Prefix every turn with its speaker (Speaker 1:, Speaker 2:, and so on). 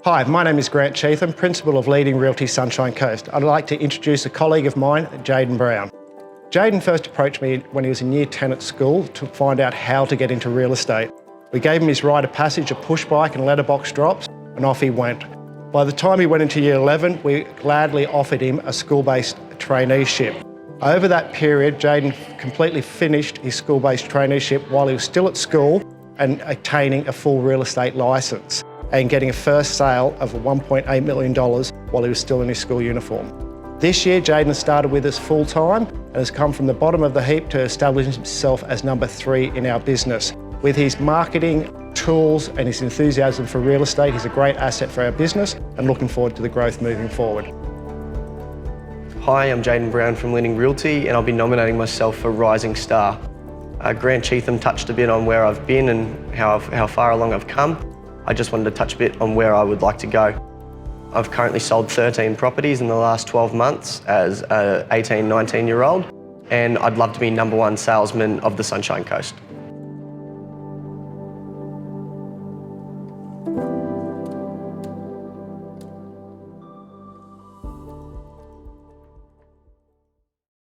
Speaker 1: Hi, my name is Grant Cheetham, Principal of Leading Realty Sunshine Coast. I'd like to introduce a colleague of mine, Jayden Brown. Jayden first approached me when he was in Year 10 at school to find out how to get into real estate. We gave him his rite of passage, a push bike and letterbox drops, and off he went. By the time he went into Year 11, we gladly offered him a school-based traineeship. Over that period, Jayden completely finished his school-based traineeship while he was still at school and attaining a full real estate licence and getting a first sale of $1.8 million while he was still in his school uniform. This year, Jayden started with us full-time and has come from the bottom of the heap to establish himself as number 3 in our business. With his marketing, tools and his enthusiasm for real estate, he's a great asset for our business and looking forward to the growth moving forward.
Speaker 2: Hi, I'm Jayden Brown from Leading Realty and I'll be nominating myself for Rising Star. Grant Cheetham touched a bit on where I've been and how far along I've come. I just wanted to touch a bit on where I would like to go. I've currently sold 13 properties in the last 12 months as an 18, 19-year-old, and I'd love to be #1 salesman of the Sunshine Coast.